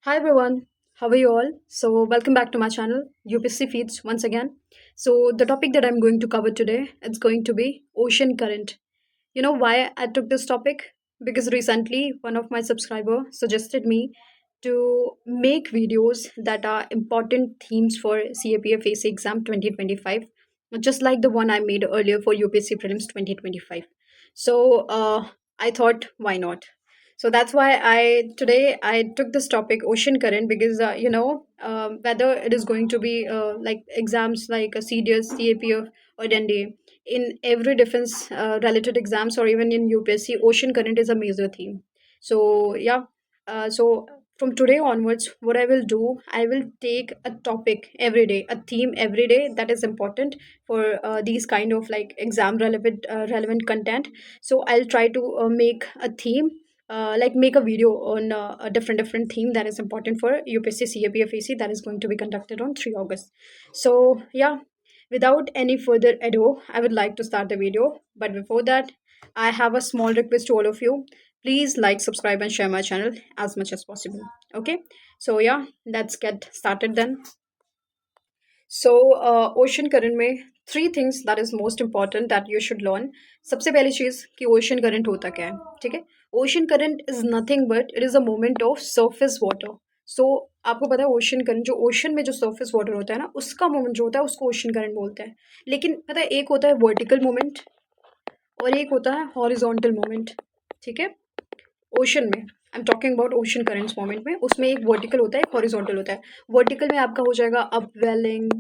Hi everyone, how are you all? So welcome back to my channel UPSC Feeds once again. So the topic that I'm going to cover today it's going to be ocean current. You know why I took this topic? Because recently one of my subscriber suggested me to make videos that are important themes for CAPF AC exam 2025, just like the one I made earlier for UPSC Prelims 2025. So I thought, why not? So that's why I took this topic ocean current because whether it is going to be like exams like a CDS, CAPF or NDA, in every defense related exams or even in UPSC, ocean current is a major theme. So yeah, so from today onwards, what I will do, I will take a topic every day, a theme every day that is important for these kind of like exam relevant content. So I'll try to make a theme. Like make a video on a different theme that is important for UPSC CAPFAC that is going to be conducted on 3 August. So yeah, without any further ado, I would like to start the video. But before that, I have a small request to all of you. Please like, subscribe, and share my channel as much as possible. Okay, so yeah, let's get started then. So ocean current में three things that is most important that you should learn. सबसे पहली चीज़ कि ocean current होता क्या है. ठीक है, ocean current is nothing but it is a moment of surface water. So आपको पता है ओशन करंट, जो ओशन में जो सरफेस वाटर होता है ना, उसका मोमेंट जो होता है उसको ओशन करंट बोलते हैं. लेकिन पता है एक होता है वर्टिकल मोमेंट और एक होता है हॉरिजॉन्टल मोमेंट. ठीक है, ओशन में I am talking about ocean currents moment में, उसमें एक वर्टिकल होता है एक हॉरिजॉन्टल होता है. वर्टिकल में आपका हो जाएगा अप वेलिंग.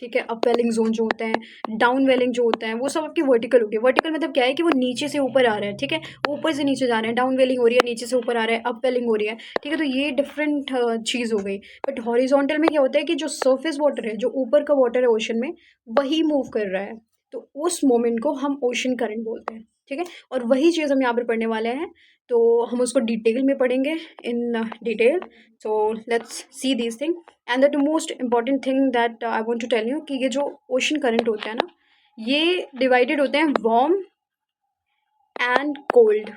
ठीक है, अप वेलिंग जोन जो होता है, डाउन वेलिंग जो होता है, वो सब आपकी वर्टिकल होगी. वर्टिकल मतलब क्या है कि वो नीचे से ऊपर आ रहा है. ठीक है, ऊपर से नीचे जा रहे हैं. डाउन वेलिंग हो रही है, नीचे से ऊपर आ रहा है. अप वेलिंग हो रही है. ठीक है, तो ये डिफरेंट चीज़ हो गई. बट हॉरिजॉन्टल में क्या होता है कि जो सर्फेस वाटर है, जो ऊपर का वाटर है ओशन में, वही मूव कर रहा है. तो उस मोमेंट को हम ओशन करंट बोलते हैं. ठीक है, और वही चीज़ हम यहाँ पर पढ़ने वाले हैं. तो हम उसको डिटेल में पढ़ेंगे in detail. So let's see this thing. And the most important thing that I want to tell you कि ये जो ओशन करंट होता है ना, ये डिवाइडेड होते हैं वार्म एंड कोल्ड.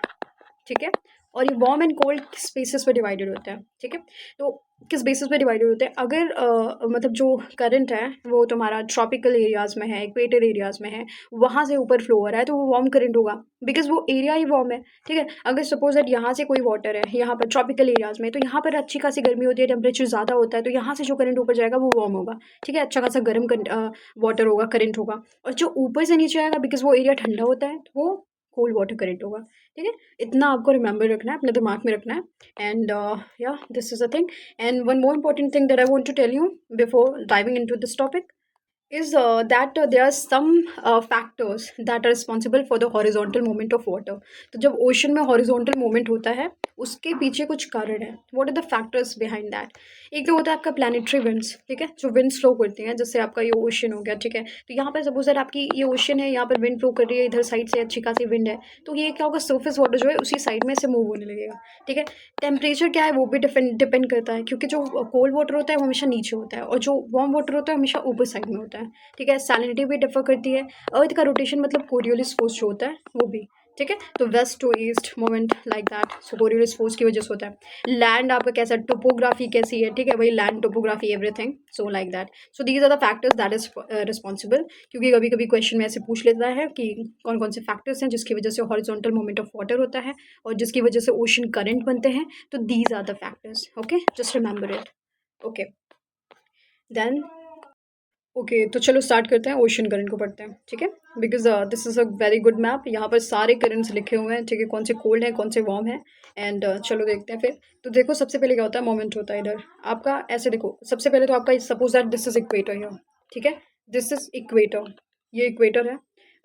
ठीक है, और ये वार्म एंड कोल्ड किस बेसिस पे डिवाइडेड होता है. ठीक है, तो किस बेसिस पे डिवाइडेड होते हैं, अगर मतलब जो करंट है वो तुम्हारा ट्रॉपिकल एरियाज़ में है, इक्वेटर एरियाज़ में है, वहाँ से ऊपर फ्लो हो रहा है तो वो वार्म करंट होगा, बिकॉज वो एरिया ही वार्म है. ठीक है, अगर सपोज दैट यहाँ से कोई वाटर है यहाँ पर ट्रॉपिकल एरियाज़ में, तो यहाँ पर अच्छी खासी गर्मी होती है, टेम्परेचर ज़्यादा होता है, तो यहाँ से जो करंट ऊपर जाएगा वो वार्म होगा. ठीक है, अच्छा खासा गर्म वाटर होगा, करंट होगा. और जो ऊपर से नीचे आएगा, बिकॉज वो एरिया ठंडा होता है, तो वो कोल्ड वाटर करंट होगा. ठीक है, इतना आपको रिमेंबर रखना है, अपने दिमाग में रखना है. एंड या this is a thing. And one more important thing that I want to tell you before diving into this topic is that there are some factors that are responsible for the horizontal movement of water. तो जब ocean में horizontal movement होता है, उसके पीछे कुछ कारण है. What are the factors behind that? एक तो होता है आपका प्लानिटरी विंड्स. ठीक है, जो विंड फ्लो करती हैं, जैसे आपका ये ओशन हो गया. ठीक है, तो यहाँ पर सपोज दैट आपकी ये ओशन है, यहाँ पर विंड फ्लो कर रही है, इधर साइड से अच्छी खासी विंड है, तो ये क्या होगा, सर्फेस वाटर जो है उसी साइड में से मूव होने लगेगा. ठीक है, टेम्परेचर क्या है वो भी डिपेंड करता है, क्योंकि जो कोल्ड वाटर होता है वो हमेशा नीचे होता है और जो वार्म वाटर होता है हमेशा ऊपर साइड में होता है. ठीक है, सैलिनिटी भी डिफर करती है. अर्थ का रोटेशन मतलब कोरियोलिस फोर्स जो होता है वो भी. ठीक है, तो west to east movement like that, so Coriolis force की वजह से होता है. लैंड आपका कैसा, टोपोग्राफी कैसी है. ठीक है, वही land topography everything, so like that. So these are the factors that is responsible. क्योंकि कभी कभी क्वेश्चन में ऐसे पूछ लेता है कि कौन कौन से फैक्टर्स हैं जिसकी वजह से हॉरिजॉन्टल मूवमेंट ऑफ वाटर होता है और जिसकी वजह से ओशन करंट बनते हैं. तो these are the factors. Okay, just remember it. Okay, then okay, तो चलो स्टार्ट करते हैं, ओशन करंट को पढ़ते हैं. ठीक है, because this is a very good map. यहाँ पर सारे करंट्स लिखे हुए हैं. ठीक है, कौन से कोल्ड है कौन से वार्म है. एंड चलो देखते हैं फिर. तो देखो सबसे पहले क्या होता है, मोमेंट होता है इधर आपका. ऐसे देखो, सबसे पहले तो आपका suppose that this is equator here. ठीक है, दिस इज इक्वेटर, ये इक्वेटर है.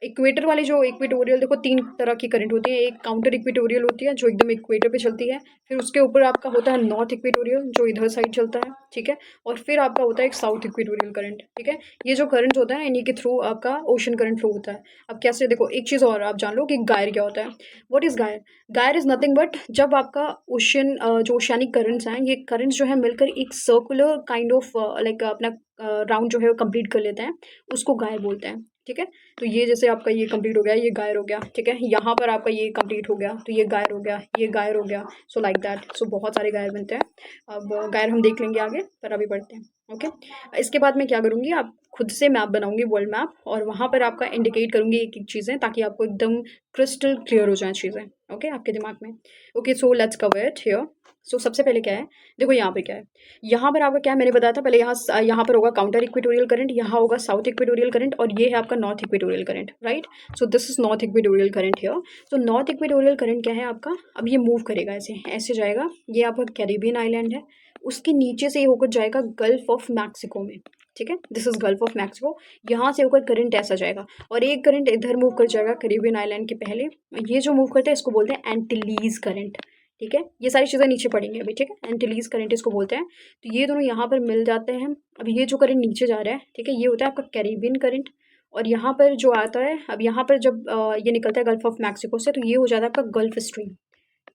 इक्वेटर वाली जो इक्वेटोरियल, देखो तीन तरह की करंट होती है. एक काउंटर इक्वेटोरियल होती है जो एकदम इक्वेटर पे चलती है. फिर उसके ऊपर आपका होता है नॉर्थ इक्वेटोरियल जो इधर साइड चलता है. ठीक है, और फिर आपका होता है एक साउथ इक्वेटोरियल करंट. ठीक है, ये जो करंट होता है इन्हीं के थ्रू आपका ओशन करंट फ्लो होता है. अब कैसे, देखो एक चीज़ और आप जान लो कि गायर क्या होता है. व्हाट इज़ गायर? गायर इज़ नथिंग बट जब आपका ओशन जो ओशियानिक करंट्स हैं, ये करंट्स जो है मिलकर एक सर्कुलर काइंड ऑफ लाइक अपना राउंड जो है वो कंप्लीट कर लेते हैं, उसको गायर बोलते हैं. ठीक है। तो ये जैसे आपका ये कंप्लीट हो गया, ये गायर हो गया, ठीक है। यहाँ पर आपका ये कंप्लीट हो गया तो ये गायर हो गया, ये गायर हो गया। सो लाइक दैट, सो बहुत सारे गायर बनते हैं। अब गायर हम देख लेंगे आगे, पर अभी पढ़ते हैं। ओके, इसके बाद मैं क्या करूँगी, आप खुद से मैप बनाऊंगी, वर्ल्ड मैप, और वहाँ पर आपका इंडिकेट करूँगी एक एक चीज़ें, ताकि आपको एकदम क्रिस्टल क्लियर हो जाए चीज़ें। ओके, आपके दिमाग में। Okay, so let's cover it here. So सबसे पहले क्या है, देखो यहाँ पे क्या है, यहाँ पर आपका क्या है, मैंने बताया था पहले, यहाँ पर होगा काउंटर इक्वेटोरियल करंट, यहाँ होगा साउथ इक्वेटोरियल करंट, और ये है आपका north equatorial current, right. So this is north equatorial current here. So north equatorial current क्या है आपका, अब ये मूव करेगा ऐसे ऐसे जाएगा, ये आपका कैरिबियन आइलैंड है, उसके नीचे से ये होकर जाएगा गल्फ ऑफ मैक्सिको में, ठीक है। This is gulf of Mexico, यहाँ से होकर करंट ऐसा जाएगा, और एक करंट इधर मूव कर जाएगा कैरिबियन आइलैंड के पहले। ये जो मूव करता है इसको बोलते हैं एंटिलीज करंट, ठीक है। ये सारी चीज़ें नीचे पढ़ेंगे अभी, ठीक है। एंटिलीज करंट इसको बोलते हैं। तो ये दोनों यहाँ पर मिल जाते हैं। अब ये जो करंट नीचे जा रहा है, ठीक है, ये होता है आपका कैरिबियन करंट, और यहाँ पर जो आता है, अब यहाँ पर जब ये निकलता है गल्फ ऑफ मैक्सिको से, तो ये हो जाता है आपका गल्फ स्ट्रीम,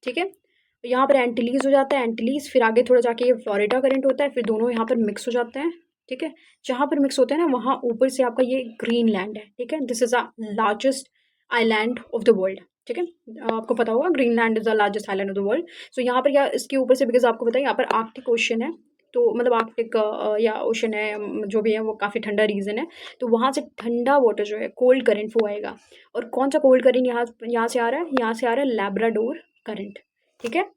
ठीक है। तो यहाँ पर एंटिलीज हो जाता है, एंटिलीज, फिर आगे थोड़ा जाके ये फ्लोरिडा करंट होता है, फिर दोनों यहाँ पर मिक्स हो जाते हैं, ठीक है। जहाँ पर मिक्स होते हैं ना, वहाँ ऊपर से आपका ये ग्रीन लैंड है, ठीक है। This is the largest island of the world, ठीक है। आपको पता होगा Greenland is the largest island of the world. So यहाँ पर, या इसके ऊपर से, बिकॉज आपको पता है यहाँ पर आर्कटिक ओशन है, तो मतलब आर्कटिक या ओशन है, जो भी है वो काफ़ी ठंडा रीजन है, तो वहाँ से ठंडा वाटर जो है, कोल्ड करंट वो आएगा। और कौन सा कोल्ड करंट यहाँ से आ रहा है, यहाँ से आ रहा है लैब्राडोर करंट, ठीक है।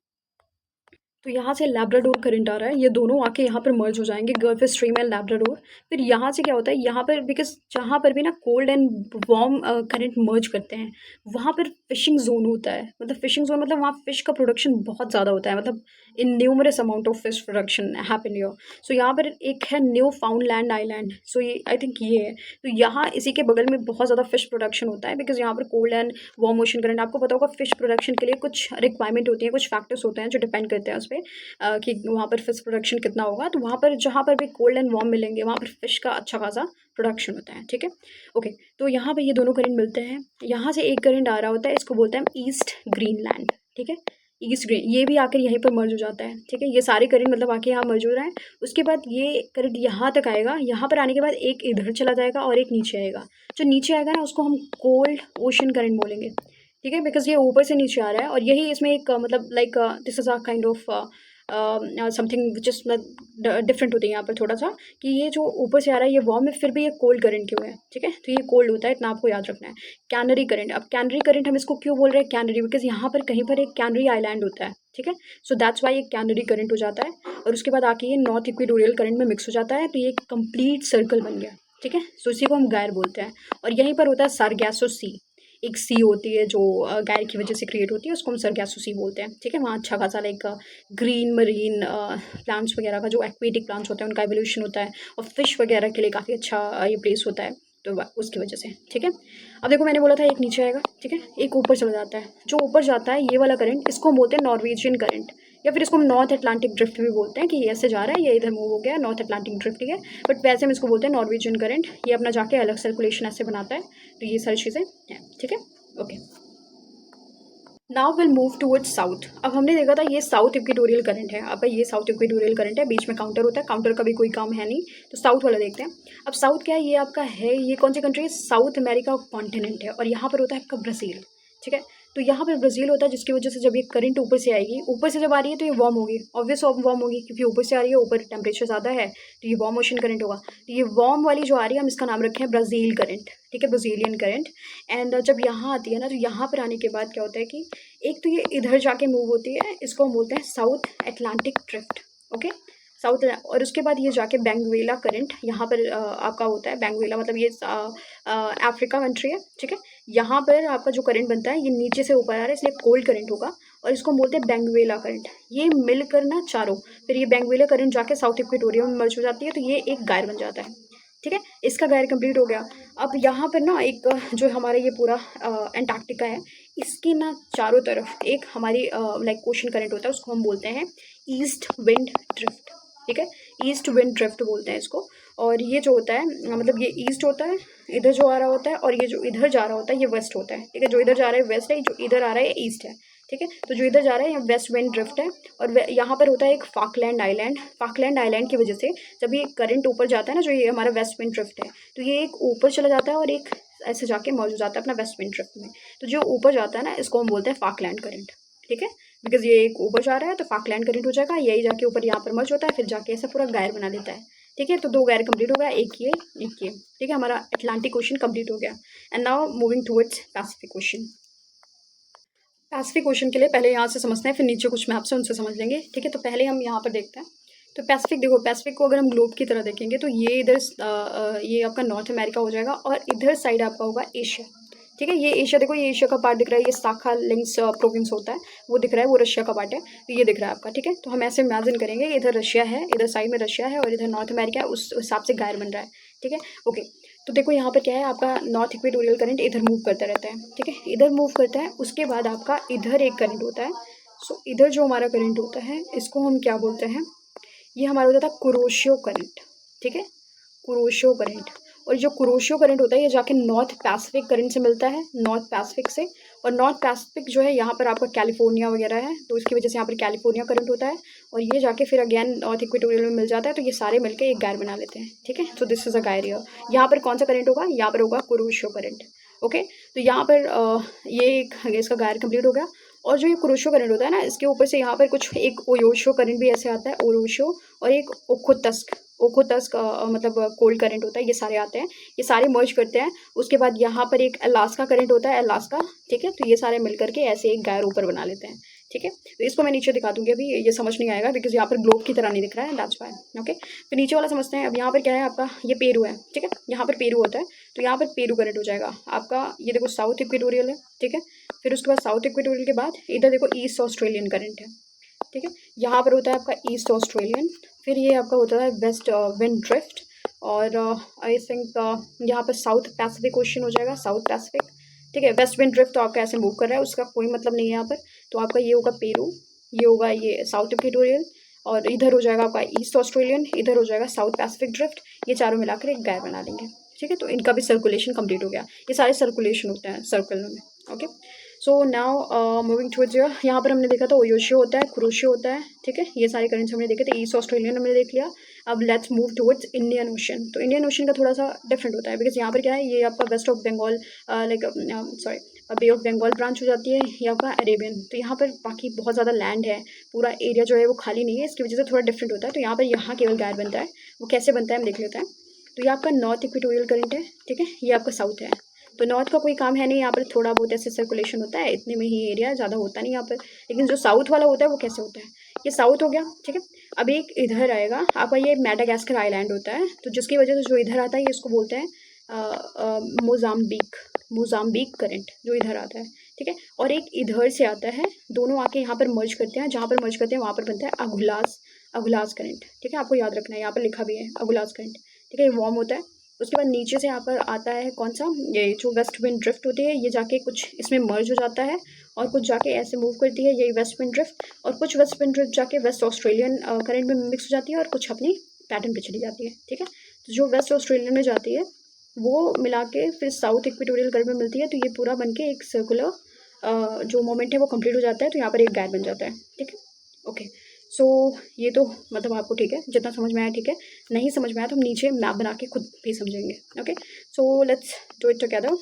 तो यहाँ से लैब्राडोर करंट आ रहा है, ये दोनों आके यहाँ पर मर्ज हो जाएंगे, गल्फ स्ट्रीम एंड लैब्राडोर। फिर यहाँ से क्या होता है, यहाँ पर बिकॉज जहाँ पर भी ना कोल्ड एंड वार्म करंट मर्ज करते हैं, वहाँ पर फिशिंग जोन होता है, मतलब फिशिंग जोन मतलब वहाँ फिश का प्रोडक्शन बहुत ज़्यादा होता है, मतलब in numerous amount of fish production happen here. So यहाँ पर एक है Newfoundland island, so ये आई थिंक ये है। तो यहाँ इसी के बगल में बहुत ज़्यादा फिश प्रोडक्शन होता है, बिकॉज यहाँ पर cold and warm ocean current, आपको पता होगा फिश प्रोडक्शन के लिए कुछ रिक्वायरमेंट होती है, कुछ फैक्टर्स होते हैं जो डिपेंड करते हैं उस पर, कि वहाँ पर फिश प्रोडक्शन कितना होगा। तो वहाँ पर जहाँ पर भी कोल्ड एंड वार्म मिलेंगे, वहाँ पर फिश का अच्छा खासा प्रोडक्शन होता है, ठीक है। ओके, तो यहाँ पर ये दोनों करंट मिलते हैं, यहाँ से एक करंट आ रहा होता है, इसको बोलते हैं ईस्ट ग्रीनलैंड, ठीक है। ईस्ट ग्रीन, ये भी आकर यहीं पर मर्ज हो जाता है, ठीक है। ये सारे करंट मतलब आके यहाँ मर्ज हो रहा है। उसके बाद ये करंट यहाँ तक आएगा, यहाँ पर आने के बाद एक इधर चला जाएगा और एक नीचे आएगा। जो नीचे आएगा ना, उसको हम कोल्ड ओशन करंट बोलेंगे, ठीक है, बिकॉज ये ऊपर से नीचे आ रहा है, और यही इसमें एक मतलब like this is a kind of something which is different होती है यहाँ पर थोड़ा सा, कि ये जो ऊपर से आ रहा है ये वार्म है, फिर भी ये कोल्ड करंट क्यों है, ठीक है। तो ये कोल्ड होता है, इतना आपको याद रखना है। कैनरी करंट, अब कैनरी करंट हम इसको क्यों बोल रहे हैं कैनरी, बिकॉज यहाँ पर कहीं पर एक कैनरी आइलैंड होता है, ठीक है। सो दैट्स वाई एक कैनरी करंट हो जाता है, और उसके बाद आके ये नॉर्थ इक्वेटोरियल करंट में मिक्स हो जाता है, तो ये एक कंप्लीट सर्कल बन गया, ठीक है। सो इसी को हम गायर बोलते हैं। और यहीं पर होता है सारगैसो सी, एक सी होती है जो गायर की वजह से क्रिएट होती है, उसको हम सरगैसो सी बोलते हैं, ठीक है। वहाँ अच्छा खासा लाइक ग्रीन मरीन प्लांट्स वगैरह का, जो एक्वेटिक प्लांट्स होते हैं उनका एवोल्यूशन होता है, और फिश वगैरह के लिए काफ़ी अच्छा ये प्लेस होता है, तो उसकी वजह से, ठीक है। अब देखो मैंने बोला था एक नीचे आएगा, ठीक है, एक ऊपर चला जाता है। जो ऊपर जाता है ये वाला करंट, इसको हम बोलते हैं नॉर्वेजियन करंट, या फिर इसको हम नॉर्थ अटलांटिक ड्रिफ्ट भी बोलते हैं, कि ये ऐसे जा रहा है, ये इधर मूव हो गया, नॉर्थ अटलांटिक ड्रिफ्ट, ठीक है। बट वैसे हम इसको बोलते हैं नॉर्वेजियन करंट। ये अपना जाके अलग सर्कुलेशन ऐसे बनाता है, तो ये सारी चीज़ें हैं, ठीक है। Okay, now will move towards south. अब हमने देखा था ये साउथ इक्वेटोरियल करंट है, आपका ये साउथ इक्वेटोरियल करंट है, बीच में काउंटर होता है, काउंटर का भी कोई काम है नहीं, तो साउथ वाला देखते हैं। अब साउथ क्या है, ये आपका है, ये कौन सी कंट्री है, साउथ अमेरिका कॉन्टिनेंट है, और यहाँ पर होता है आपका ब्राज़ील, ठीक है। तो यहाँ पर ब्राज़ील होता है, जिसकी वजह से जब ये करंट ऊपर से आएगी, ऊपर से जब आ रही है तो ये वार्म होगी, ऑब्वियस वार्म होगी, क्योंकि ऊपर से आ रही है, ऊपर टेम्परेचर ज़्यादा है, तो ये वार्म ओशन करंट होगा। तो ये वार्म वाली जो आ रही है, हम इसका नाम रखें ब्राज़ील करंट, ठीक है, ब्राज़ीलियन करंट। एंड जब यहाँ आती है ना, तो यहाँ पर आने के बाद क्या होता है कि एक तो ये इधर जाके मूव होती है, इसको हम बोलते हैं south Atlantic drift, okay, south. और उसके बाद ये जाके बेंगुएला करंट यहाँ पर आपका होता है। बेंगुएला मतलब ये अफ्रीका कंट्री है, ठीक है। यहाँ पर आपका जो करंट बनता है, ये नीचे से ऊपर आ रहा है, इसलिए कोल्ड करंट होगा, और इसको हम बोलते हैं बेंगुएला करंट। ये मिलकर ना चारों, फिर ये बेंगुएला करंट जाके साउथ इक्वेटोरियल में मर्ज हो जाती है, तो ये एक गायर बन जाता है, ठीक है। इसका गायर कंप्लीट हो गया। अब यहाँ पर ना एक जो हमारा ये पूरा एंटार्क्टिका है, इसके ना चारों तरफ एक हमारी लाइक ओशन करंट होता है, उसको हम बोलते हैं ईस्ट विंड ड्रिफ्ट, ठीक है, ईस्ट विंड ड्रिफ्ट बोलते हैं इसको। और ये जो होता है मतलब ये ईस्ट होता है, इधर जो आ रहा होता है, और ये जो इधर जा रहा होता है ये वेस्ट होता है, ठीक है। जो इधर जा रहा है वेस्ट है, जो इधर आ रहा है ईस्ट है, ठीक है। तो जो इधर जा रहा है ये वेस्ट विंड ड्रिफ्ट है, और यहाँ पर होता है एक फाकलैंड आइलैंड। फाकलैंड आइलैंड की वजह से जब ये करंट ऊपर जाता है ना, जो ये हमारा वेस्ट विंड ड्रिफ्ट है, तो ये एक ऊपर चला जाता है और एक ऐसे जाके मर्ज हो जाता है अपना वेस्ट विंड ड्रिफ्ट में। तो जो ऊपर जाता है ना, इसको हम बोलते हैं फाकलैंड करंट। ठीक है, बिकॉज ये एक ऊपर जा रहा है तो फाकलैंड करंट हो जाएगा, यही जाके ऊपर यहाँ पर मर्ज होता है, फिर जाके ऐसा पूरा गायर बना देता है। ठीक है, तो 2 गायर कंप्लीट हो गया, एक ये एक ये। ठीक है, हमारा अटलांटिक ओशन कंप्लीट हो गया। And now moving towards Pacific ocean. Pacific ocean के लिए पहले यहाँ से समझते हैं, फिर नीचे कुछ मैप्स हैं उनसे समझ लेंगे। ठीक है, तो पहले हम यहाँ पर देखते हैं। तो पैसिफिक देखो, पैसिफिक को अगर हम ग्लोब की तरह देखेंगे तो ये इधर ये आपका नॉर्थ अमेरिका हो जाएगा, और इधर साइड आपका होगा एशिया। ठीक है, ये एशिया देखो, ये एशिया का पार्ट दिख रहा है, ये साखा लिंक्स प्रोविंस होता है वो दिख रहा है, वो रशिया का पार्ट है, तो ये दिख रहा है आपका। ठीक है, तो हम ऐसे इमेजिन करेंगे, इधर रशिया है, इधर साइड में रशिया है, और इधर नॉर्थ अमेरिका है, उस हिसाब से गायर बन रहा है। ठीक है, ओके। तो देखो यहाँ पर क्या है, आपका नॉर्थ इक्वेटोरियल करंट इधर मूव करता रहता है। ठीक है, इधर मूव करता है, उसके बाद आपका इधर एक करंट होता है। सो इधर जो हमारा करंट होता है इसको हम क्या बोलते हैं, ये हमारा होता था कुरोशियो करंट। ठीक है, कुरोशियो करंट। और जो कुरोशियो करंट होता है ये जाके नॉर्थ पैसिफिक करंट से मिलता है, नॉर्थ पैसिफिक से। और नॉर्थ पैसिफिक जो है यहाँ पर आपका कैलिफोर्निया वगैरह है, तो इसकी वजह से यहाँ पर कैलिफोर्निया करंट होता है, और ये जाके फिर अगेन नॉर्थ इक्वेटोरियल में मिल जाता है, तो ये सारे मिलकर एक गायर बना लेते हैं। ठीक है, तो दिस इज अ गायर ईयर। यहाँ पर कौन सा करंट होगा, यहाँ पर होगा कुरोशियो करंट। ओके, तो यहाँ पर ये एक इसका गायर कंप्लीट हो गया। और जो ये कुरोशियो करंट होता है ना, इसके ऊपर से यहाँ पर कुछ एक ओयोशियो करंट भी ऐसे आता है, ओरोशियो, और एक ओखोतस्क। ओखोतस्क मतलब कोल्ड करंट होता है, ये सारे आते हैं, ये सारे मर्ज करते हैं। उसके बाद यहाँ पर एक अलास्का करंट होता है, अलास्का। ठीक है, तो ये सारे मिल करके ऐसे एक गायर ऊपर बना लेते हैं। ठीक है, तो इसको मैं नीचे दिखा दूंगी, अभी ये समझ नहीं आएगा बिकॉज यहाँ पर ग्लोब की तरह नहीं दिख रहा है, दैट्स व्हाई। ओके, तो नीचे वाला समझते हैं। अब यहाँ पर क्या है आपका, ये पेरू है। ठीक है, यहाँ पर पेरू होता है, तो यहाँ पर पेरू करंट हो जाएगा आपका। ये देखो साउथ इक्वेटोरियल है। ठीक है, फिर उसके बाद साउथ इक्वेटोरियल के बाद इधर देखो ईस्ट ऑस्ट्रेलियन करंट है। ठीक है, यहाँ पर होता है आपका ईस्ट ऑस्ट्रेलियन, फिर ये आपका होता है वेस्ट विंड ड्रिफ्ट, और आई थिंक यहाँ पर साउथ पैसिफिक ओशन हो जाएगा, साउथ पैसिफिक। ठीक है, वेस्ट विंड ड्रिफ्ट तो आपका ऐसे मूव कर रहा है, उसका कोई मतलब नहीं है यहाँ पर। तो आपका ये होगा पेरू, ये होगा ये साउथ इक्वेटोरियल, और इधर हो जाएगा आपका ईस्ट ऑस्ट्रेलियन, इधर हो जाएगा साउथ पैसिफिक ड्रिफ्ट। ये चारों मिलाकर एक गायर बना लेंगे। ठीक है, तो इनका भी सर्कुलेशन कंप्लीट हो गया। ये सारे सर्कुलेशन होते हैं सर्कल में। Okay, so now moving towards your, यहाँ पर हमने देखा था ओयोशियो होता है, कुरोशियो होता है। ठीक है, ये सारे करंट्स हमने देखे थे, ईस्ट ऑस्ट्रेलियन हमने देख लिया। अब let's move towards Indian ocean. तो इंडियन ओशन का थोड़ा सा डिफरेंट होता है, बिकॉज यहाँ पर क्या है, ये आपका west of Bengal like sorry bay of Bengal branch हो जाती है, ये आपका अरेबियन। तो यहाँ पर बाकी बहुत ज़्यादा लैंड है, पूरा एरिया जो है वो खाली नहीं है, इसकी वजह से थोड़ा डिफरेंट होता है। तो यहाँ पर यहाँ केवल गायर बनता है, वो कैसे बनता है हम देख लेते हैं। तो ये आपका नॉर्थ इक्वेटोरियल करंट है। ठीक है, ये आपका साउथ है, तो नॉर्थ का कोई काम है नहीं, यहाँ पर थोड़ा बहुत ऐसे सर्कुलेशन होता है, इतने में ही एरिया, ज़्यादा होता नहीं यहाँ पर। लेकिन जो साउथ वाला होता है वो कैसे होता है, ये साउथ हो गया। ठीक है, अब एक इधर आएगा आपका, ये मेडागास्कर आइलैंड होता है, तो जिसकी वजह से जो इधर आता है ये इसको बोलते हैं मोजाम्बिक, मोजाम्बिक करंट जो इधर आता है। ठीक है, और एक इधर से आता है, दोनों आके यहाँ पर मर्ज करते हैं, जहाँ पर मर्ज करते हैं वहाँ पर बनता है अगुलास, अगुलास करंट। ठीक है, आपको याद रखना है, यहाँ पर लिखा भी है अगुलास करंट। ठीक है, ये वार्म होता है। उसके बाद नीचे से यहाँ पर आता है कौन सा, ये जो वेस्ट विंड ड्रिफ्ट होती है, ये जाके कुछ इसमें मर्ज हो जाता है, और कुछ जाके ऐसे मूव करती है, यही वेस्ट विंड ड्रिफ्ट। और कुछ वेस्ट विंड ड्रिफ्ट जाके वेस्ट ऑस्ट्रेलियन करंट में मिक्स हो जाती है, और कुछ अपनी पैटर्न पे चली जाती है। ठीक है, तो जो वेस्ट ऑस्ट्रेलियन में जाती है वो मिला के फिर साउथ इक्वेटोरियल करंट में मिलती है, तो ये पूरा बन के एक सर्कुलर जो मोमेंट है वो कंप्लीट हो जाता है, तो यहाँ पर एक गायर बन जाता है। ठीक है, ओके। सो ये तो मतलब आपको ठीक है, जितना समझ में आया ठीक है, नहीं समझ में आया तो हम नीचे मैप बना के खुद भी समझेंगे। Okay, so let's do it together.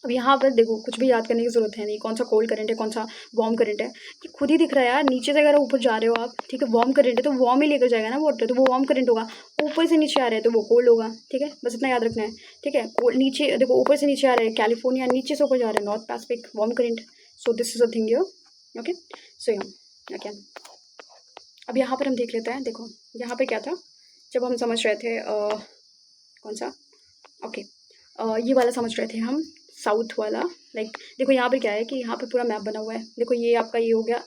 अब यहाँ पर देखो कुछ भी याद करने की जरूरत है नहीं, कौन सा कोल्ड करंट है कौन सा वार्म करंट है, कि खुद ही दिख रहा है यार। नीचे से अगर ऊपर जा रहे हो आप, ठीक है, वार्म करंट है तो वार्म ही लेकर जाएगा ना वाटर, तो वो वार्म करंट होगा। ऊपर से नीचे आ रहे हैं तो वो कोल्ड होगा। ठीक है, बस इतना याद रखना है। ठीक है, नीचे देखो, ऊपर से नीचे आ रहे हैं कैलिफोर्निया, नीचे से ऊपर जा रहे हैं North Pacific, warm current. So this is a thing your. Okay, so यहाँ ओके, अब यहाँ पर हम देख लेते हैं। देखो यहाँ पे क्या था, जब हम समझ रहे थे कौन सा, ओके ये वाला समझ रहे थे हम, साउथ वाला। लाइक देखो यहाँ पे क्या है कि यहाँ पे पूरा मैप बना हुआ है। देखो ये आपका ये हो गया,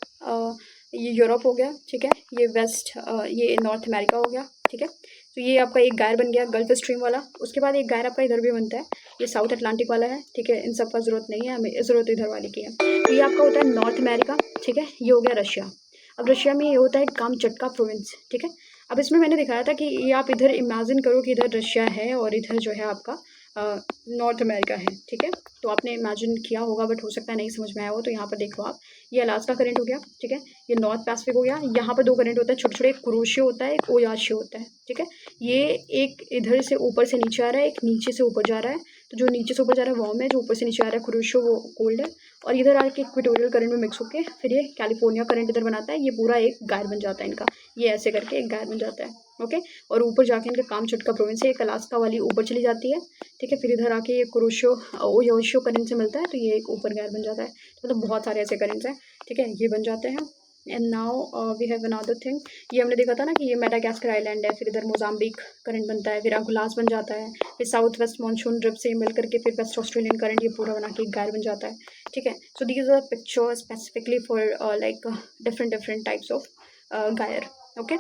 ये यूरोप हो गया। ठीक है, ये वेस्ट ये नॉर्थ अमेरिका हो गया। ठीक है, तो ये आपका एक गायर बन गया गल्फ स्ट्रीम वाला। उसके बाद एक गायर आपका इधर भी बनता है, ये साउथ अटलांटिक वाला है। ठीक है, इन सब का ज़रूरत नहीं है हमें, ज़रूरत इधर वाले की है। तो ये आपका होता है नॉर्थ अमेरिका। ठीक है, ये हो गया रशिया। अब रशिया में ये होता है कामचटका प्रोविंस। ठीक है, अब इसमें मैंने दिखाया था कि ये आप इधर इमेजिन करो कि इधर रशिया है और इधर जो है आपका नॉर्थ अमेरिका है, ठीक है। तो आपने इमेजिन किया होगा बट हो सकता है नहीं समझ में आया हो, तो यहाँ पर देखो आप, ये अलास्का करंट हो गया, ठीक है। ये नॉर्थ पैसिफिक हो गया। यहाँ पर दो करंट होता है छोटे छोटे, एक कुरोशियो होता है, एक ओयाशियो होता है, ठीक है। ये एक इधर से ऊपर से नीचे आ रहा है, एक नीचे से ऊपर जा रहा है। तो जो नीचे से ऊपर जा रहा है वार्म है, जो ऊपर से नीचे आ रहा है कुरोशियो वो कोल्ड है। और इधर आके इक्वेटोरियल करंट में मिक्स होकर फिर ये कैलिफोर्निया करंट इधर बनाता है। ये पूरा एक गायर बन जाता है इनका, ये ऐसे करके एक गायर बन जाता है, ओके। और ऊपर जाके इनका काम चुटका प्रोविंस है, एक अलास्का वाली ऊपर चली जाती है, ठीक है। फिर इधर आके ये कुरोशियो ओयोशियो करंट से मिलता है, तो ये एक ऊपर गायर बन जाता है। तो मतलब बहुत सारे ऐसे करंट्स हैं, ठीक है, ये बन जाते हैं। And now we have another thing. ये हमने देखा था ना कि ये मेडागास्कर आइलैंड है, फिर इधर मोजाम्बिक करंट बनता है, फिर अगुलास बन जाता है, फिर साउथ वेस्ट मानसून ड्रिप से मिल करके फिर वेस्ट ऑस्ट्रेलियन करंट ये पूरा बना के एक गायर बन जाता है, ठीक है। So these are picture specifically for like different types of gyre, okay.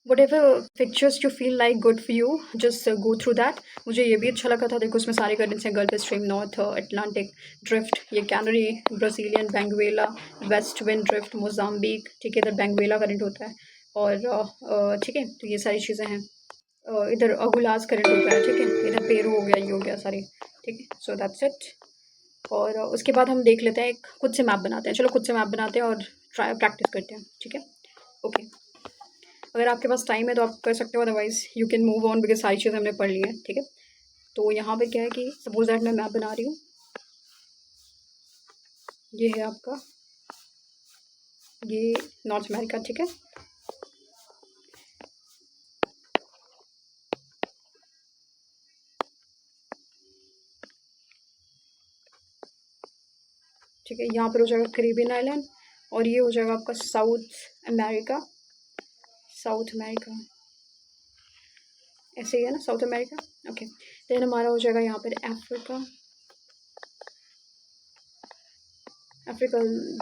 whatever pictures you feel like good for you, just go through that. मुझे ये भी अच्छा लगा था, देखो इसमें सारे करंट्स हैं, Gulf Stream, North Atlantic drift, ये Canary, Brazilian Benguela, west wind drift, Mozambique, ठीक है, इधर बेंगुएला करंट होता है। और ठीक है, तो ये सारी चीज़ें हैं। इधर अगुलास करंट होता है, ठीक है, इधर पेरू हो गया, ये हो गया सारी, ठीक है। So that's it. और उसके बाद हम देख लेते हैं, एक खुद से मैप बनाते हैं। चलो खुद से मैप बनाते हैं और ट्राई प्रैक्टिस करते हैं, ठीक है, ओके। अगर आपके पास टाइम है तो आप कर सकते हो, otherwise you can move on, because सारी चीज़ें हमने पढ़ ली है, ठीक है। तो यहाँ पे क्या है कि सपोज दैट मैं मैप बना रही हूँ, ये है आपका, ये नॉर्थ अमेरिका, ठीक है। ठीक है, यहाँ पर हो जाएगा कैरिबियन आइलैंड, और ये हो जाएगा आपका साउथ अमेरिका, साउथ अमेरिका ऐसे ही है ना, साउथ अमेरिका, ओके। देन हमारा हो जाएगा यहाँ पर Africa, Africa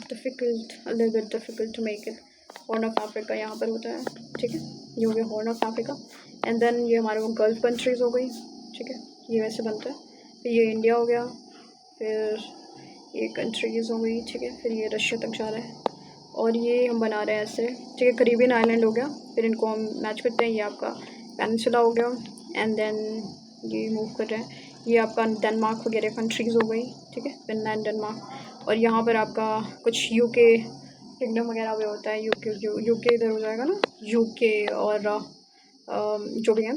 difficult, little difficult to make it. Horn of Africa यहाँ पर होता है, ठीक है, ये हो गया horn of Africa. And then ये हमारे वो गल्फ कंट्रीज़ हो गई, ठीक है, ये वैसे बनता है। फिर ये इंडिया हो गया, फिर ये कंट्रीज़ हो गई, ठीक है, फिर ये रशिया तक जा रहा है, और ये हम बना रहे हैं ऐसे, ठीक है, कैरिबियन आइलैंड हो गया। फिर इनको हम मैच करते हैं, ये आपका पेनिनसुला हो गया, एंड देन ये मूव कर रहे हैं, ये आपका डेनमार्क वगैरह कंट्रीज़ हो गई, ठीक है, फिनलैंड, डेनमार्क। और यहाँ पर आपका कुछ यूके किंगडम वगैरह भी होता है, यूके इधर हो जाएगा ना, यूके और जो भी हैं,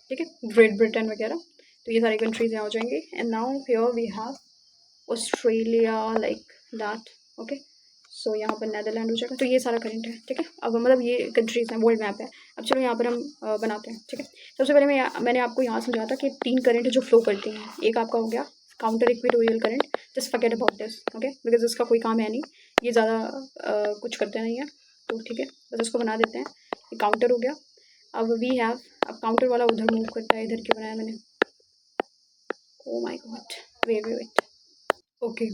ठीक है, ग्रेट ब्रिटेन वगैरह। तो ये सारी कंट्रीज़ यहाँ हो जाएंगी। And now here we have Australia, like that, okay. So यहाँ पर नेदरलैंड हो जाएगा। तो ये सारा करंट है, ठीक है। अब मतलब ये कंट्रीज़ हैं, वर्ल्ड मैप है। अब चलो यहाँ पर हम बनाते हैं, ठीक है। सबसे पहले मैंने आपको यहाँ समझा था कि 3 करंट जो फ्लो करती हैं। एक आपका हो गया counter equatorial current, just forget about this, okay, because इसका कोई काम है नहीं, ये ज़्यादा कुछ करते नहीं है, तो ठीक है, बस इसको बना देते हैं। ये काउंटर हो गया। अब वी हैव, अब काउंटर वाला उधर मूव करता है, इधर क्यों बनाया मैंने, oh my God, wait, okay.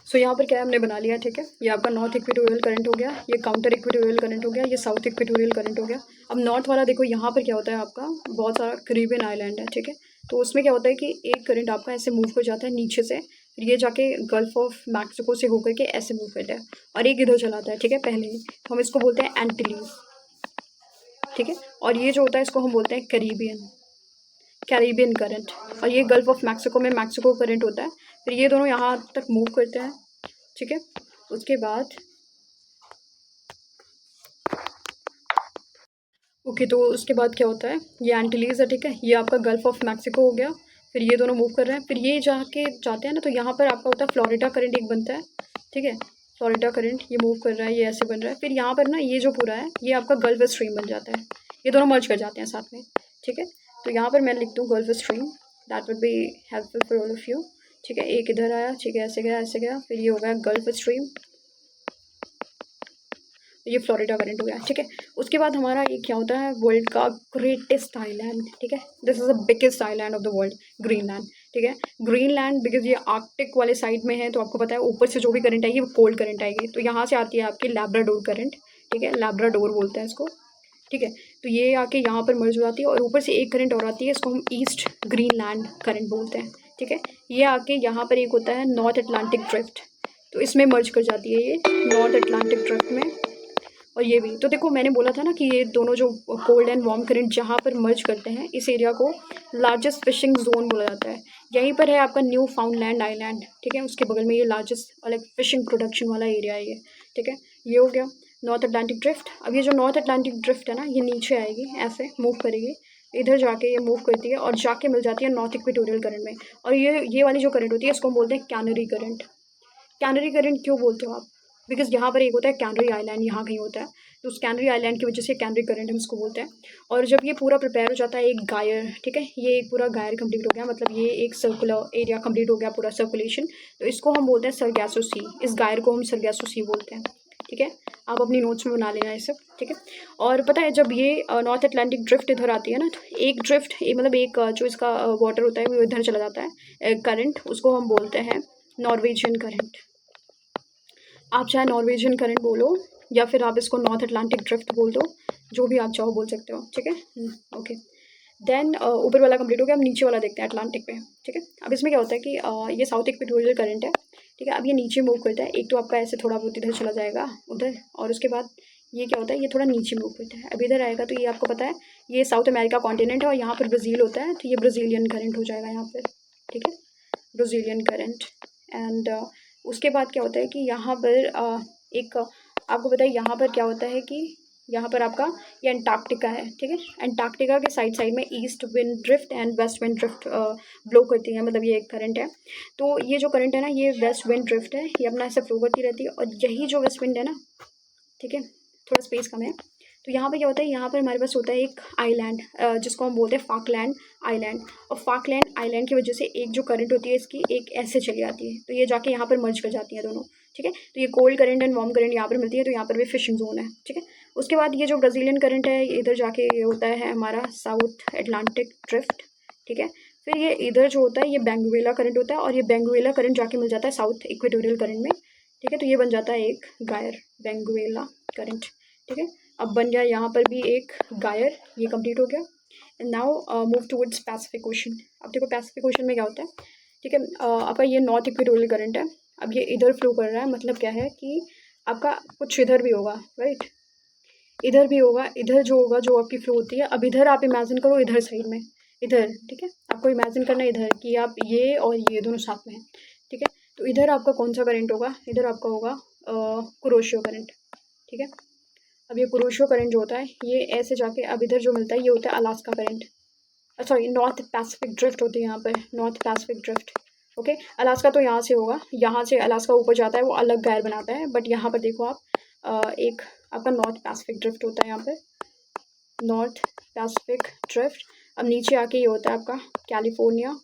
So यहाँ पर क्या है, हमने बना लिया, ठीक है। ये आपका नॉर्थ इक्वेटोरियल करंट हो गया, ये काउंटर इक्वेटोरियल करंट हो गया, ये साउथ इक्वेटोरियल करंट हो गया। अब नॉर्थ वाला देखो, यहाँ पर क्या होता है आपका, बहुत सारा कैरिबियन आइलैंड है, ठीक है। तो उसमें क्या होता है कि एक करंट आपका ऐसे मूव कर जाता है नीचे से, फिर ये जाके गल्फ ऑफ मैक्सिको से होकर के ऐसे मूव करता है, और एक इधर चलाता है, ठीक है, पहले ही। तो हम इसको बोलते हैं एंटिलीज, ठीक है। और ये जो होता है इसको हम बोलते हैं कैरिबियन करंट, और ये गल्फ ऑफ मैक्सिको में मैक्सिको करंट होता है। फिर ये दोनों यहाँ तक मूव करते हैं, ठीक है। उसके बाद ओके, तो उसके बाद क्या होता है, ये एंटिलीज है, ठीक है, ये आपका गल्फ ऑफ मैक्सिको हो गया। फिर ये दोनों मूव कर रहे हैं, फिर ये जाते हैं ना, तो यहाँ पर आपका होता है फ्लोरिडा करंट एक बनता है, ठीक है, फ्लोरिडा करंट ये मूव कर रहा है, ये ऐसे बन रहा है। फिर यहाँ पर ना ये जो पूरा है ये आपका गल्फ स्ट्रीम बन जाता है, ये दोनों मर्ज कर जाते हैं साथ में, ठीक है। तो यहाँ पर मैं लिख दूँ gulf stream, that would be helpful for all of you, ठीक है। एक इधर आया, ठीक है, ऐसे गया, फिर ये हो गया गल्फ स्ट्रीम, ये फ्लोरिडा करंट हो गया, ठीक है। उसके बाद हमारा ये क्या होता है, वर्ल्ड का ग्रेटेस्ट आइलैंड, ठीक है, this is the biggest island of the world, Greenland, ठीक है। ग्रीनलैंड बिकॉज ये आर्कटिक वाले साइड में है, तो आपको पता है ऊपर से जो भी करंट आएगी वो कोल्ड करंट आएगी, तो यहाँ से आती है आपकी लैब्राडोर करंट, ठीक है, लैब्राडोर बोलते हैं इसको, ठीक है। तो ये आके यहाँ पर मर्ज हो जाती है, और ऊपर से एक करंट और आती है, इसको हम ईस्ट ग्रीनलैंड करंट बोलते हैं, ठीक है। ये आके यहाँ पर एक होता है नॉर्थ अटलांटिक ड्रिफ्ट, तो इसमें मर्ज कर जाती है ये नॉर्थ अटलांटिक ड्रिफ्ट में, और ये भी। तो देखो मैंने बोला था ना कि ये दोनों जो कोल्ड एंड वार्म करंट जहाँ पर मर्ज करते हैं, इस एरिया को लार्जेस्ट फिशिंग जोन बोला जाता है। यहीं पर है आपका न्यू फाउंडलैंड आइलैंड, ठीक है, उसके बगल में ये लार्जेस्ट लाइक फिशिंग प्रोडक्शन वाला एरिया है ये, ठीक है। ये हो गया नॉर्थ अटलांटिक ड्रिफ्ट। अब ये जो नॉर्थ अटलांटिक ड्रिफ्ट है ना, ये नीचे आएगी, ऐसे मूव करेगी, इधर जाके ये मूव करती है और जाके मिल जाती है नॉर्थ इक्वेटोरियल करंट में। और ये वाली जो करंट होती है, इसको हम बोलते हैं कैनरी करंट। कैनरी करंट क्यों बोलते हो आप? बिकॉज यहाँ पर एक होता है कैनरी आइलैंड, यहाँ कहीं होता है, तो उस कैनरी आइलैंड की वजह से कैनरी करंट हम इसको बोलते हैं। और जब ये पूरा प्रिपेयर हो जाता है एक गायर, ठीक है, ये एक पूरा गायर कंप्लीट हो गया, मतलब ये एक सर्कुलर एरिया कंप्लीट हो गया, पूरा सर्कुलेशन, तो इसको हम बोलते हैं सरगैसो सी। इस गायर को हम सरगैसो सी बोलते हैं, ठीक है। आप अपनी नोट्स में बना लेना ये सब, ठीक है। और पता है जब ये नॉर्थ अटलांटिक ड्रिफ्ट इधर आती है ना, तो एक ड्रिफ्ट मतलब एक जो इसका वाटर होता है वो इधर चला जाता है करंट, उसको हम बोलते हैं नॉर्वेजियन करंट। आप चाहे नॉर्वेजियन करंट बोलो या फिर आप इसको नॉर्थ अटलांटिक ड्रिफ्ट बोल दो, जो भी आप चाहो बोल सकते हो, ठीक है। ओके, देन ऊपर वाला कंप्लीट हो गया, अब नीचे वाला देखते हैं अटलांटिक पे, ठीक है। अब इसमें क्या होता है कि ये साउथ इक्वेटोरियल करंट है, ठीक है। अब ये नीचे मूव करता है, एक तो आपका ऐसे थोड़ा बहुत इधर चला जाएगा उधर, और उसके बाद ये क्या होता है, ये थोड़ा नीचे मूव करता है, अब इधर आएगा, तो ये आपको पता है ये साउथ अमेरिका कॉन्टिनेंट है और यहाँ पर ब्राज़ील होता है, तो ये ब्राज़ीलियन करंट हो जाएगा यहाँ पर, ठीक है, ब्राज़ीलियन करंट। एंड उसके बाद क्या होता है कि यहाँ पर एक आपको पता है यहाँ पर क्या होता है कि यहाँ पर आपका ये अंटार्कटिका है, ठीक है। अंटार्कटिका के साइड साइड में east wind drift and waste wind drift blow करती है, मतलब ये एक करंट है। तो ये जो करंट है ना, ये वेस्ट विंड ड्रिफ्ट है, ये अपना ऐसे फ्लो करती रहती है, और यही जो वेस्ट विंड है ना, ठीक है, थोड़ा स्पेस कम है, तो यहाँ पे क्या होता है, यहाँ पर हमारे पास होता है एक आइलैंड जिसको हम बोलते हैं फाकलैंड आइलैंड। और फाकलैंड आइलैंड की वजह से एक जो करंट होती है इसकी एक ऐसे चली आती है, तो ये जाके यहाँ पर मर्ज कर जाती है दोनों, ठीक है। तो ये cold current and warm current यहाँ पर मिलती है, तो यहाँ पर भी फिशिंग जोन है, ठीक है। उसके बाद ये जो ब्राज़ीलियन करंट है, इधर जाके ये होता है हमारा साउथ अटलांटिक ड्रिफ्ट, ठीक है। फिर ये इधर जो होता है ये बेंगुएला करंट होता है, और ये बेंगुएला करंट जाके मिल जाता है साउथ इक्वेटोरियल करंट में, ठीक है। तो ये बन जाता है एक गायर, बेंगुएला करंट, ठीक है। अब बन गया यहाँ पर भी एक गायर, ये कंप्लीट हो गया। And now move towards Pacific ocean. अब देखो पैसिफिक ओशन में क्या होता है, ठीक है, आपका ये नॉर्थ इक्वेटोरियल करंट है, अब ये इधर फ्लो कर रहा है, मतलब क्या है कि आपका कुछ इधर भी होगा, राइट, इधर भी होगा, इधर जो होगा जो आपकी फ्लो होती है। अब इधर आप इमेजिन करो, इधर साइड में, इधर, ठीक है, आपको इमेजिन करना है इधर कि आप ये और ये दोनों साथ में हैं, ठीक है। तो इधर आपका कौन सा करंट होगा, इधर आपका होगा कुरोशियो करंट, ठीक है। अब ये कुरोशियो करंट जो होता है ये ऐसे जाके अब इधर जो मिलता है ये होता है Alaska current, sorry north Pacific drift होती है यहाँ पर, north Pacific drift, okay. Alaska तो यहाँ से होगा, यहाँ से अलास्का ऊपर जाता है, वो अलग गायर बनाता है, बट यहाँ पर देखो आप एक आपका नॉर्थ पैसिफिक ड्रिफ्ट होता है यहाँ पर, नॉर्थ पैसिफिक ड्रिफ्ट। अब नीचे आके ये होता है आपका कैलिफोर्निया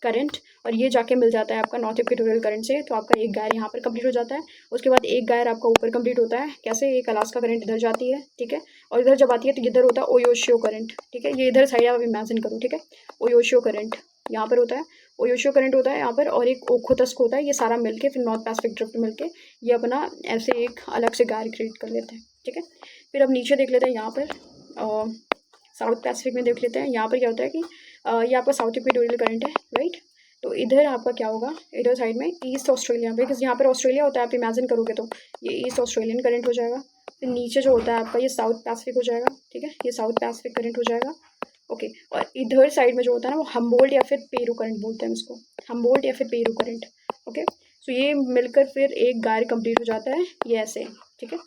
करंट, और ये जाके मिल जाता है आपका नॉर्थ इक्वेटोरियल करंट से, तो आपका एक गायर यहाँ पर कंप्लीट हो जाता है। उसके बाद एक गायर आपका ऊपर कंप्लीट होता है, कैसे, एक अलास्का करंट इधर जाती है, ठीक है, और इधर जब आती है तो इधर होता है ओयोशियो करंट, ठीक है। ये इधर साइड आप इमेजिन करो, ठीक है, ओयोशियो करंट यहाँ पर होता है, ओयोशियो करंट होता है यहाँ पर, और एक ओखोतस्क होता है, ये सारा मिलके फिर नॉर्थ पैसिफिक ड्रिफ्ट मिलके ये अपना ऐसे एक अलग से गायर क्रिएट कर लेते हैं, ठीक है। फिर अब नीचे देख लेते हैं, यहाँ पर साउथ पैसिफिक में देख लेते हैं, यहाँ पर क्या होता है कि ये आपका साउथ इक्वेटोरियल करंट है, राइट। तो इधर आपका क्या होगा, इधर साइड में ईस्ट ऑस्ट्रेलिया, बिकॉज यहाँ पर ऑस्ट्रेलिया होता है, आप इमेजिन करोगे तो ये ईस्ट ऑस्ट्रेलियन करंट हो जाएगा। फिर नीचे जो होता है आपका ये साउथ पैसिफिक हो जाएगा, ठीक है, ये साउथ पैसिफिक करंट हो जाएगा, ओके। और इधर साइड में जो होता है ना वो हम्बोल्ट या फिर पेरू करंट बोलते हैं इसको, हम्बोल्ट या फिर पेरू करंट, ओके। सो ये मिलकर फिर एक गायर कंप्लीट हो जाता है, ये ऐसे, ठीक है,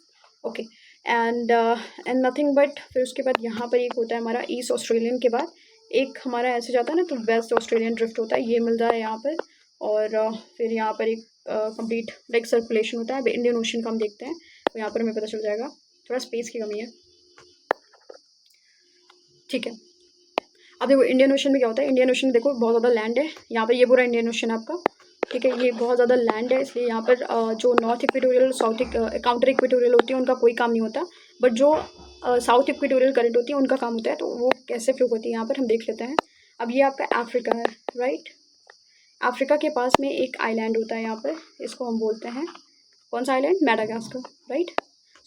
ओके। एंड नथिंग बट फिर उसके बाद यहाँ पर एक होता है हमारा ईस्ट ऑस्ट्रेलियन के बाद एक हमारा ऐसे जाता है ना, तो वेस्ट ऑस्ट्रेलियन ड्रिफ्ट होता है, ये मिल रहा है यहाँ पर। और फिर यहाँ पर एक कंप्लीट लाइक सर्कुलेशन होता है। अब इंडियन ओशन का हम देखते हैं, तो यहाँ पर हमें पता चल जाएगा, थोड़ा स्पेस की कमी है, ठीक है। अब देखो इंडियन ओशन में क्या होता है, इंडियन ओशन में देखो बहुत ज़्यादा लैंड है, यहाँ पर ये पूरा इंडियन ओशन है आपका, ठीक है, ये बहुत ज़्यादा लैंड है, इसलिए यहाँ पर जो north equatorial south counter equatorial होती है उनका कोई काम नहीं होता, बट जो साउथ इक्वेटोरियल करंट होती है उनका काम होता है, तो वो कैसे फ्लो होती है यहाँ पर हम देख लेते हैं। अब ये आपका अफ्रीका है, राइट, अफ्रीका के पास में एक आइलैंड होता है यहाँ पर, इसको हम बोलते हैं कौन सा आइलैंड, मैडागास्कर, राइट।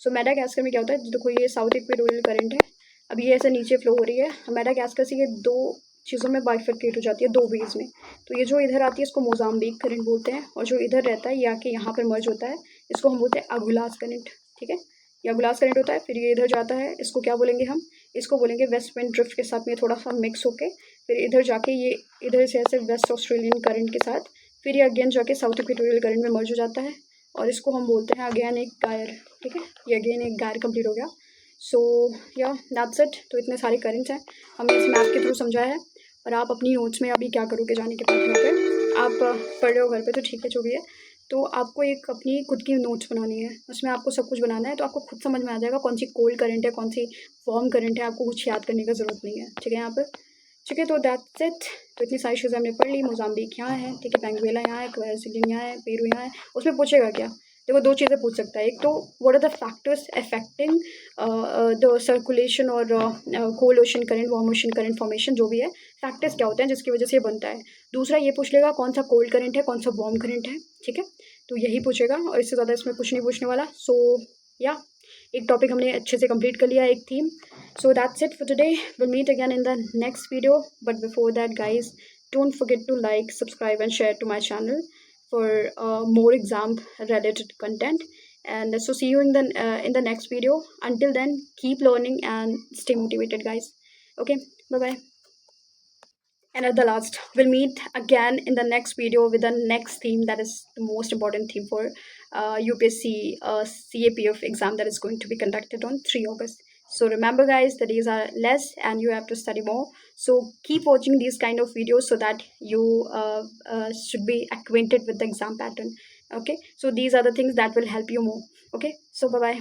सो मैडागास्कर में क्या होता है, देखो ये साउथ इक्वेटोरियल करंट है, अब ये ऐसे नीचे फ्लो हो रही है, मैडागास्कर से ये दो चीज़ों में बाइफरकेट हो जाती है, दो वेज में। तो ये जो इधर आती है इसको मोजाम्बिक करंट बोलते हैं, और जो इधर रहता है ये आके यहाँ पर मर्ज होता है, इसको हम बोलते हैं अगुलास करंट, ठीक है, या ग्लास करंट होता है, फिर ये इधर जाता है, इसको क्या बोलेंगे हम, इसको बोलेंगे वेस्ट विंड ड्रिफ्ट के साथ में थोड़ा सा मिक्स होके फिर इधर जाके ये इधर से ऐसे वेस्ट ऑस्ट्रेलियन करंट के साथ फिर ये अगेन जाके साउथ इक्वेटोरियल करंट में मर्ज हो जाता है और इसको हम बोलते हैं अगेन एक गायर। ठीक है, ये अगेन एक गायर कंप्लीट हो गया। सो या दैट्स इट। तो इतने सारे करंट्स हैं, हमने इस मैप के थ्रू समझाया है। और आप अपनी नोट्स में अभी क्या करोगे जाने के बाद घर पे, आप पढ़ रहे हो घर पे तो ठीक है जो भी है, तो आपको एक अपनी खुद की नोट्स बनानी है, उसमें आपको सब कुछ बनाना है, तो आपको खुद समझ में आ जाएगा कौन सी कोल्ड करंट है कौन सी वार्म करंट है, आपको कुछ याद करने का ज़रूरत नहीं है। ठीक है यहाँ पर, ठीक है, तो दैट्स इट। तो इतनी सारी चीज़ें हमने पढ़ ली। मोजाम्बिक यहाँ है, ठीक है, पेंगुएला यहाँ है, क्वेसिलिन यहाँ है, पेरू यहाँ है। उसमें पूछेगा क्या, देखो दो चीज़ें पूछ सकता है, एक तो what are the factors affecting the circulation और cold ocean current warm ocean current formation, जो भी है फैक्टर्स क्या होते हैं जिसकी वजह से ये बनता है। दूसरा ये पूछ लेगा कौन सा कोल्ड करंट है कौन सा वार्म करंट है। ठीक है, तो यही पूछेगा और इससे ज़्यादा इसमें कुछ नहीं पूछने वाला। सो या एक टॉपिक हमने अच्छे से कंप्लीट कर लिया, एक theme. So that's it for today. We'll meet again in the next video. But before that, guys, don't forget to like, subscribe, and share to my channel for more exam related content. And so see you in the next video. Until then, keep learning and stay motivated, guys. Okay, bye bye. And at the last, we'll meet again in the next video with the next theme that is the most important theme for UPSC CAPF exam that is going to be conducted on 3 August. So remember guys, the days are less and you have to study more. So keep watching these kind of videos so that you should be acquainted with the exam pattern. Okay, so these are the things that will help you more. Okay, so bye-bye.